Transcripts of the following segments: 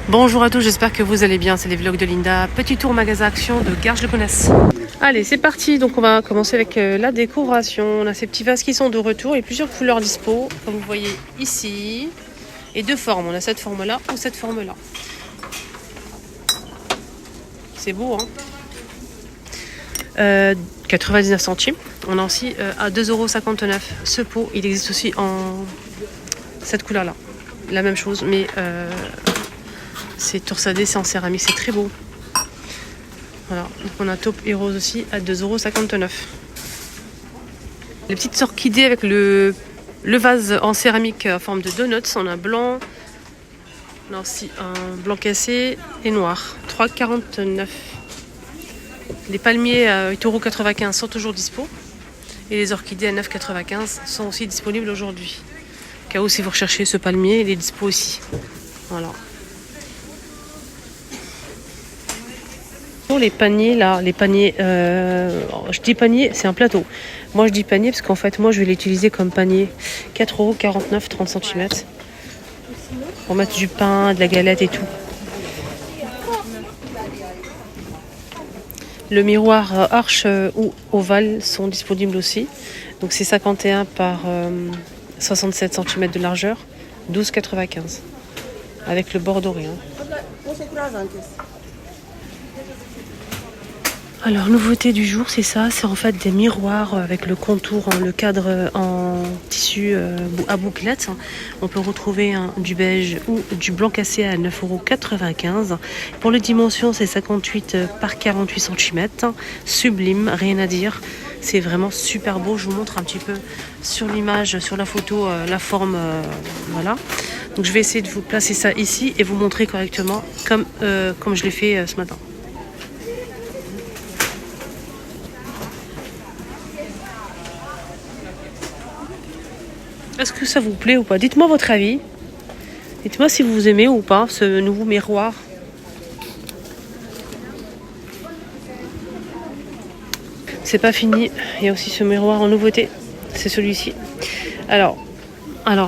Bonjour à tous, j'espère que vous allez bien, c'est les vlogs de Linda. Petit tour magasin Action de Garges-le-Gonesse. Allez, c'est parti, donc on va commencer avec la décoration. On a ces petits vases qui sont de retour et plusieurs couleurs dispo, comme vous voyez ici. Et deux formes, on a cette forme-là ou cette forme-là. C'est beau, hein. 99 centimes. On a aussi à 2,59 € ce pot. Il existe aussi en cette couleur-là. La même chose, mais c'est torsadé, c'est en céramique, c'est très beau. Voilà, donc on a taupe et rose aussi à 2,59 €. Les petites orchidées avec le vase en céramique en forme de donuts. On a blanc, on a aussi un blanc cassé et noir. 3,49 €. Les palmiers à 8,95 € sont toujours dispo. Et les orchidées à 9,95 € sont aussi disponibles aujourd'hui. Au cas où si vous recherchez ce palmier, il est dispo aussi. Voilà. Pour les paniers là, les paniers, je dis panier, c'est un plateau. Moi je dis panier parce qu'en fait moi je vais l'utiliser comme panier. 4,49 €, 30 cm. Pour mettre du pain, de la galette et tout. Le miroir arche ou ovale sont disponibles aussi. Donc c'est 51 par 67 cm de largeur, 12,95 € avec le bord doré. Alors, nouveauté du jour, c'est ça. C'est en fait des miroirs avec le contour, le cadre en tissu à bouclettes. On peut retrouver du beige ou du blanc cassé à 9,95 €. Pour les dimensions, c'est 58 par 48 cm. Sublime, rien à dire. C'est vraiment super beau. Je vous montre un petit peu sur l'image, sur la photo, la forme. Voilà. Donc, je vais essayer de vous placer ça ici et vous montrer correctement comme je l'ai fait ce matin. Est-ce que ça vous plaît ou pas? Dites-moi votre avis. Dites-moi si vous aimez ou pas ce nouveau miroir. C'est pas fini. Il y a aussi ce miroir en nouveauté. C'est celui-ci. Alors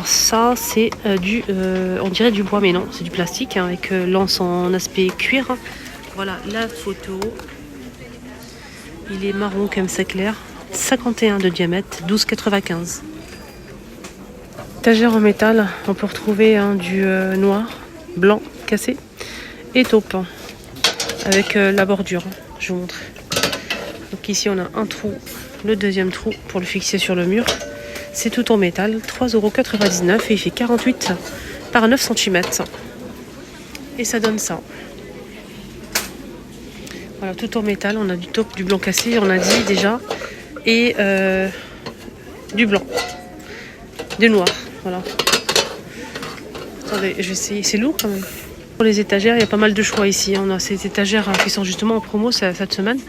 ça c'est on dirait du bois mais non, c'est du plastique hein, avec l'anse en aspect cuir. Voilà la photo. Il est marron comme ça clair. 51 de diamètre, 12,95 €. Étagère en métal, on peut retrouver du noir, blanc, cassé et taupe avec la bordure. Je vous montre. Donc ici on a un trou, le deuxième trou pour le fixer sur le mur. C'est tout en métal, 3,99 € et il fait 48 par 9 cm. Et ça donne ça. Voilà, tout en métal, on a du taupe, du blanc cassé, on a dit déjà, et du blanc, du noir. Voilà. Attendez, je vais essayer. C'est lourd quand même. Pour les étagères, il y a pas mal de choix ici. On a ces étagères qui sont justement en promo cette semaine.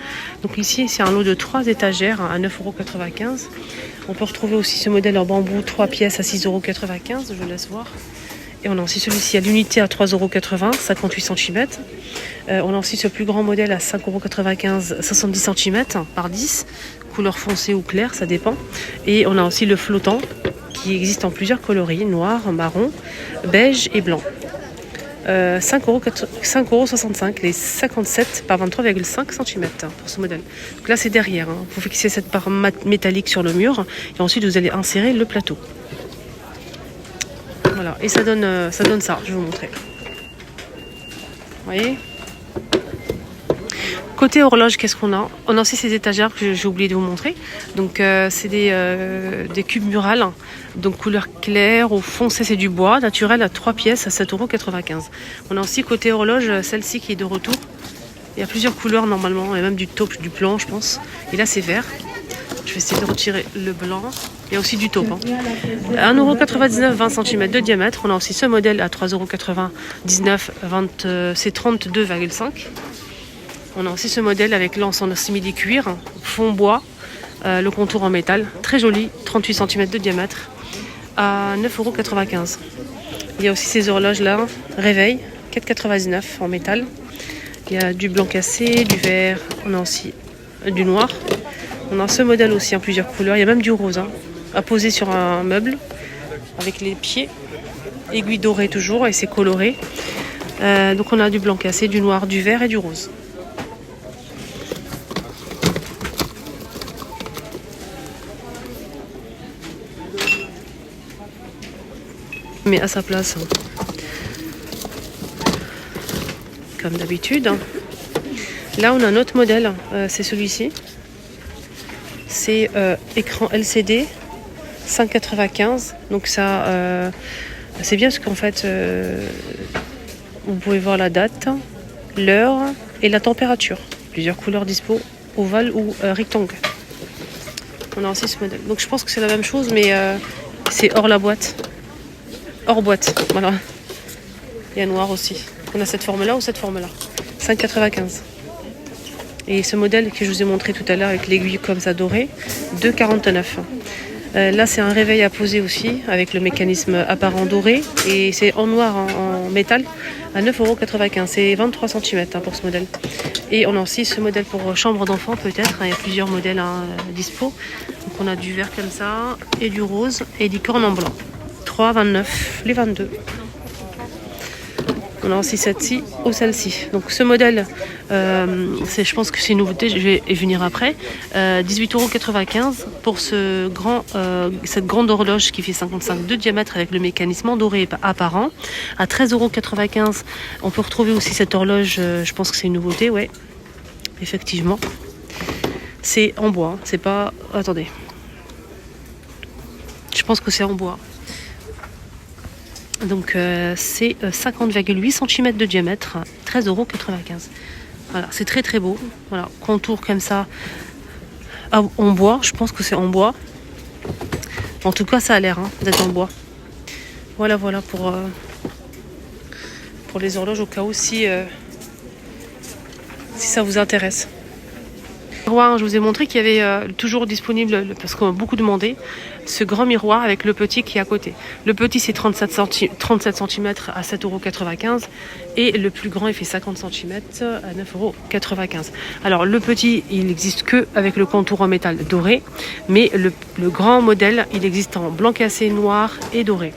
Donc ici, c'est un lot de 3 étagères à 9,95 €. On peut retrouver aussi ce modèle en bambou, 3 pièces à 6,95 €. Je vous laisse voir. Et on a aussi celui-ci à l'unité à 3,80 €, 58 cm. On a aussi ce plus grand modèle à 5,95 €, 70 cm par 10. Couleur foncée ou claire, ça dépend. Et on a aussi le flottant qui existe en plusieurs coloris, noir, marron, beige et blanc. 5,65 €, les 57 par 23,5 cm pour ce modèle. Donc là c'est derrière, hein. Vous fixez cette barre métallique sur le mur et ensuite vous allez insérer le plateau. Voilà, et ça donne ça, je vais vous montrer. Vous voyez ? Côté horloge, qu'est-ce qu'on a? On a aussi ces étagères que j'ai oublié de vous montrer. Donc c'est des cubes murales, donc couleur claire ou foncé, c'est du bois naturel à 3 pièces à 7,95 €. On a aussi côté horloge celle-ci qui est de retour. Il y a plusieurs couleurs normalement, et même du taupe, du blanc je pense. Et là c'est vert. Je vais essayer de retirer le blanc. Il y a aussi du taupe. 1,99 €, 20 cm de diamètre. On a aussi ce modèle à 3,99 €, c'est 32,5 €. On a aussi ce modèle avec l'anse en simili-cuir, fond bois, le contour en métal, très joli, 38 cm de diamètre, à 9,95 €. Il y a aussi ces horloges là, réveil, 4,99 € en métal. Il y a du blanc cassé, du vert, on a aussi du noir. On a ce modèle aussi en plusieurs couleurs, il y a même du rose, à poser sur un meuble, avec les pieds, aiguille dorée toujours, et c'est coloré. Donc on a du blanc cassé, du noir, du vert et du rose. Mais à sa place, comme d'habitude. Là on a un autre modèle, c'est celui-ci. C'est écran LCD 5,95. Donc ça, c'est bien parce qu'en fait, vous pouvez voir la date, l'heure et la température. Plusieurs couleurs dispo, ovale ou rectangle. On a aussi ce modèle. Donc je pense que c'est la même chose, mais c'est hors la boîte. Hors boîte, voilà. Il y a noir aussi. On a cette forme-là ou cette forme-là. 5,95. Et ce modèle que je vous ai montré tout à l'heure avec l'aiguille comme ça dorée, 2,49. Là, c'est un réveil à poser aussi avec le mécanisme apparent doré. Et c'est en noir, en métal, à 9,95 €. C'est 23 cm pour ce modèle. Et on a aussi ce modèle pour chambre d'enfant peut-être. Il y a plusieurs modèles dispo. Donc on a du vert comme ça, et du rose, et des cornes en blanc. 3,29, les 22. On a aussi celle-ci ou celle-ci. Donc ce modèle, je pense que c'est une nouveauté, je vais y venir après. 18,95 € pour cette grande horloge qui fait 55 de diamètre avec le mécanisme doré apparent. À 13,95 €, on peut retrouver aussi cette horloge, je pense que c'est une nouveauté, ouais. Effectivement. C'est en bois, c'est pas... Attendez. Je pense que c'est en bois. Donc c'est 50,8 cm de diamètre, 13,95 €. Voilà, c'est très très beau. Voilà, contour comme ça en bois, je pense que c'est en bois. En tout cas, ça a l'air d'être en bois. Voilà pour les horloges au cas où si ça vous intéresse. Je vous ai montré qu'il y avait toujours disponible, parce qu'on a beaucoup demandé, ce grand miroir avec le petit qui est à côté. Le petit c'est 37 cm à 7,95 € et le plus grand il fait 50 cm à 9,95 €. Alors le petit il n'existe que avec le contour en métal doré, mais le grand modèle il existe en blanc cassé, noir et doré.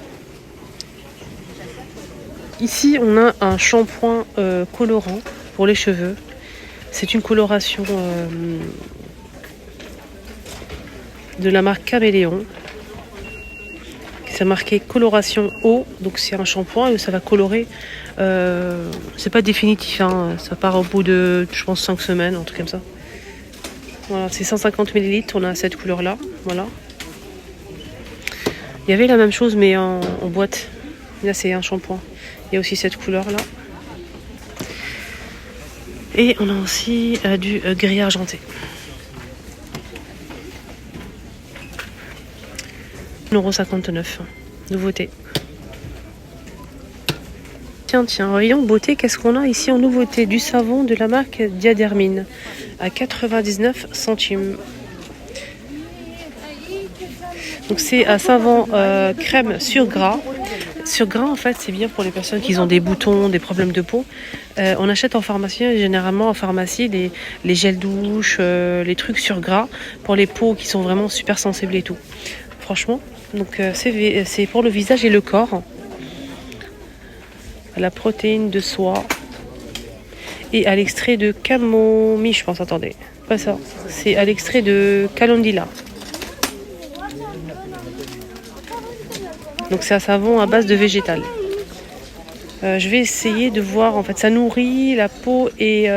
Ici on a un shampoing colorant pour les cheveux. C'est une coloration de la marque Caméléon. C'est marqué coloration eau, donc c'est un shampoing et ça va colorer. C'est pas définitif, ça part au bout de, je pense, 5 semaines, un truc comme ça. Voilà, c'est 150 ml, on a cette couleur-là. Voilà. Il y avait la même chose, mais en boîte. Là, c'est un shampoing. Il y a aussi cette couleur-là. Et on a aussi du gris argenté. 1,59 €. Nouveauté. Tiens, rayon beauté, qu'est-ce qu'on a ici en nouveauté? Du savon de la marque Diadermine à 99 centimes. Donc c'est un savon crème sur gras. Sur gras, en fait, c'est bien pour les personnes qui ont des boutons, des problèmes de peau. On achète en pharmacie, généralement en pharmacie, les gels douche, les trucs sur gras pour les peaux qui sont vraiment super sensibles et tout. Franchement, donc c'est pour le visage et le corps. À la protéine de soie et à l'extrait de camomille, je pense. Attendez, pas ça. C'est à l'extrait de calendula. Donc c'est un savon à base de végétal. Je vais essayer de voir, en fait, ça nourrit la peau et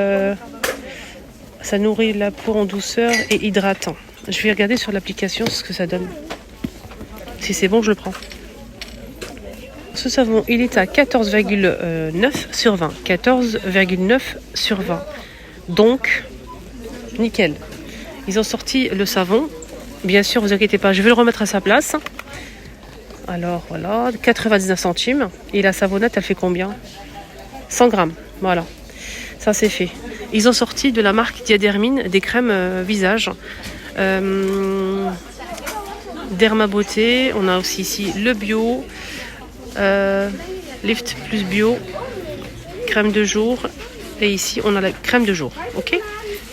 ça nourrit la peau en douceur et hydratant. Je vais regarder sur l'application ce que ça donne. Si c'est bon, je le prends. Ce savon, il est à 14,9 sur 20. 14,9 sur 20. Donc, nickel. Ils ont sorti le savon. Bien sûr, vous inquiétez pas, je vais le remettre à sa place. Alors voilà, 99 centimes. Et la savonnette, elle fait combien? 100 grammes. Voilà, ça c'est fait. Ils ont sorti de la marque Diadermine des crèmes visage. Derma Beauté. On a aussi ici le bio. Lift plus bio. Crème de jour. Et ici, on a la crème de jour. Ok,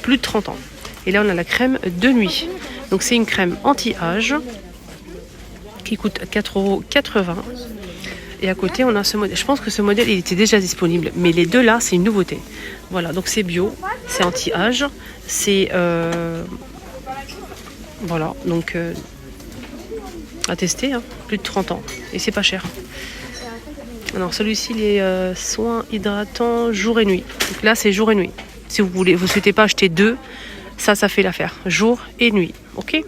plus de 30 ans. Et là, on a la crème de nuit. Donc c'est une crème anti-âge qui coûte 4,80 €. Et à côté, on a ce modèle. Je pense que ce modèle, il était déjà disponible. Mais les deux là, c'est une nouveauté. Voilà, donc c'est bio, c'est anti-âge, c'est... voilà, donc à tester, hein, plus de 30 ans. Et c'est pas cher. Alors celui-ci, il est soins hydratants jour et nuit. Donc là, c'est jour et nuit. Si vous souhaitez pas acheter deux, ça fait l'affaire. Jour et nuit, ok?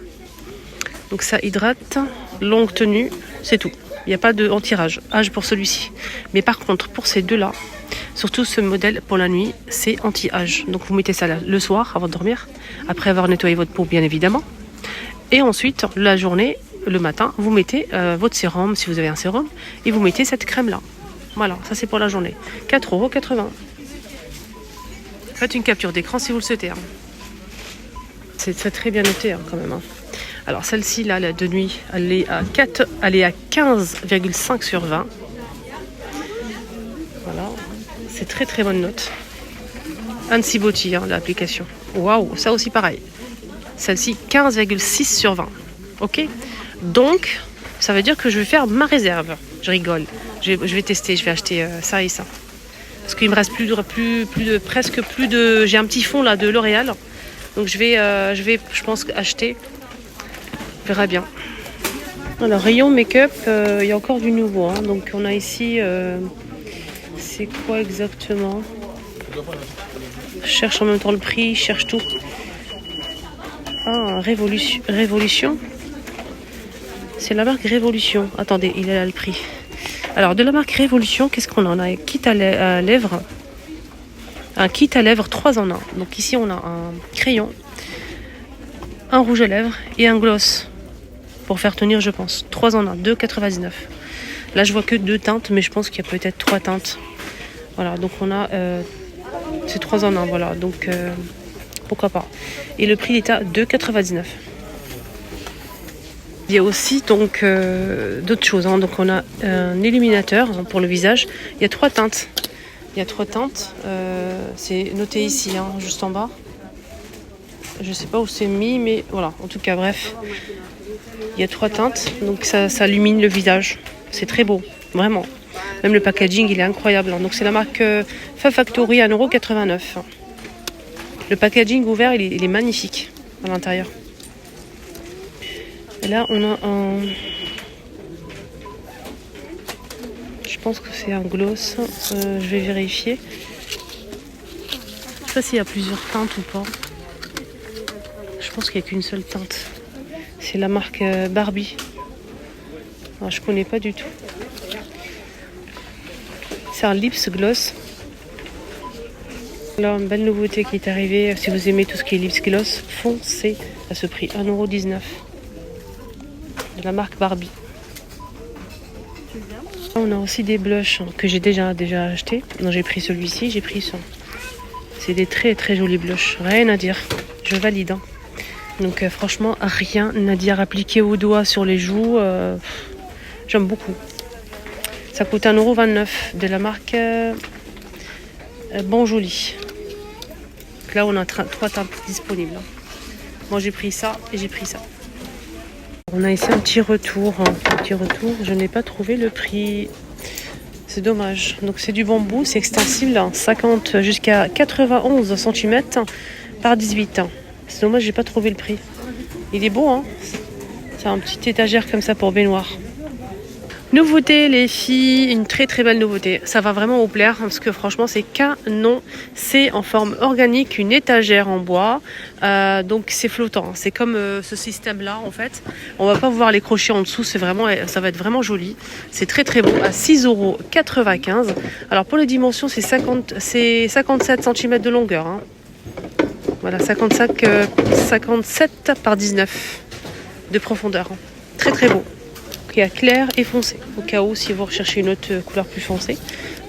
Donc ça hydrate, longue tenue, c'est tout. Il n'y a pas de anti-âge pour celui-ci. Mais par contre, pour ces deux-là, surtout ce modèle pour la nuit, c'est anti-âge. Donc vous mettez ça là, le soir avant de dormir, après avoir nettoyé votre peau bien évidemment. Et ensuite, la journée, le matin, vous mettez votre sérum, si vous avez un sérum, et vous mettez cette crème-là. Voilà, ça c'est pour la journée. 4,80 €. Faites une capture d'écran si vous le souhaitez. Hein. C'est très bien noté hein, quand même. Hein. Alors celle-ci là, la de nuit, elle est à 15,5 sur 20. Voilà, c'est très bonne note. Annecy Beauty, hein, l'application. Waouh, ça aussi pareil. Celle-ci 15,6 sur 20. Ok. Donc ça veut dire que je vais faire ma réserve. Je rigole. Je vais tester. Je vais acheter ça et ça. Parce qu'il me reste presque plus de. J'ai un petit fond là de L'Oréal. Donc je vais, je pense, acheter. On verra bien. Alors, rayon make-up, il y a encore du nouveau. Hein. Donc, on a ici... c'est quoi exactement? Je cherche en même temps le prix, je cherche tout. Ah, Révolution. C'est la marque Révolution. Attendez, il est là le prix. Alors, de la marque Révolution, qu'est-ce qu'on en a? Un kit à lèvres. Un kit à lèvres 3 en 1. Donc, ici, on a un crayon, un rouge à lèvres et un gloss. Pour faire tenir, je pense. 3 en 1, 2,99. Là, je vois que 2 teintes, mais je pense qu'il y a peut-être 3 teintes. Voilà, donc on a... c'est 3 en 1, voilà. Donc, pourquoi pas. Et le prix, il est à 2,99. Il y a aussi, donc, d'autres choses. Hein. Donc, on a un illuminateur hein, pour le visage. Il y a 3 teintes. C'est noté ici, hein, juste en bas. Je sais pas où c'est mis, mais voilà. En tout cas, bref. Il y a 3 teintes, donc ça illumine le visage. C'est très beau, vraiment. Même le packaging, il est incroyable. Hein. Donc c'est la marque Fab Factory à 1,89 €. Le packaging ouvert, il est magnifique à l'intérieur. Et là, on a un... Je pense que c'est un gloss. Je vais vérifier. Je sais pas s'il y a plusieurs teintes ou pas. Je pense qu'il n'y a qu'une seule teinte. C'est la marque Barbie. Alors, je connais pas du tout. C'est un lips gloss. Là, une belle nouveauté qui est arrivée. Si vous aimez tout ce qui est lips gloss, foncez à ce prix. 1,19 €. De la marque Barbie. On a aussi des blushs que j'ai déjà acheté. Non, j'ai pris celui-ci, j'ai pris ça. C'est des très jolis blushs. Rien à dire. Je valide. Hein. Donc franchement, rien à dire. Appliqué au doigt sur les joues. J'aime beaucoup. Ça coûte 1,29 € de la marque Bon Joli. Donc là, on a 3 teintes disponibles. Moi, j'ai pris ça et j'ai pris ça. On a ici un petit retour. Je n'ai pas trouvé le prix. C'est dommage. Donc c'est du bambou, c'est extensible. 50 jusqu'à 91 cm par 18 ans. C'est dommage, j'ai pas trouvé le prix. Il est beau, hein? C'est un petit étagère comme ça pour baignoire. Nouveauté les filles, une très belle nouveauté. Ça va vraiment vous plaire parce que franchement c'est canon. C'est en forme organique, une étagère en bois. Donc c'est flottant. C'est comme ce système là en fait. On va pas voir les crochets en dessous. Ça va être vraiment joli. C'est très beau à 6,95 €. Alors pour les dimensions c'est 57 cm de longueur. Hein. Voilà 57 par 19 de profondeur. Hein. Très beau. Il y a clair et foncé, au cas où si vous recherchez une autre couleur plus foncée.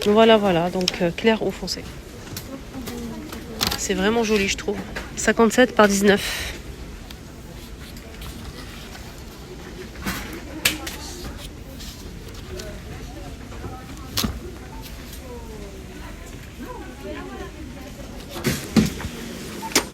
Donc voilà, donc clair ou foncé. C'est vraiment joli, je trouve. 57 par 19.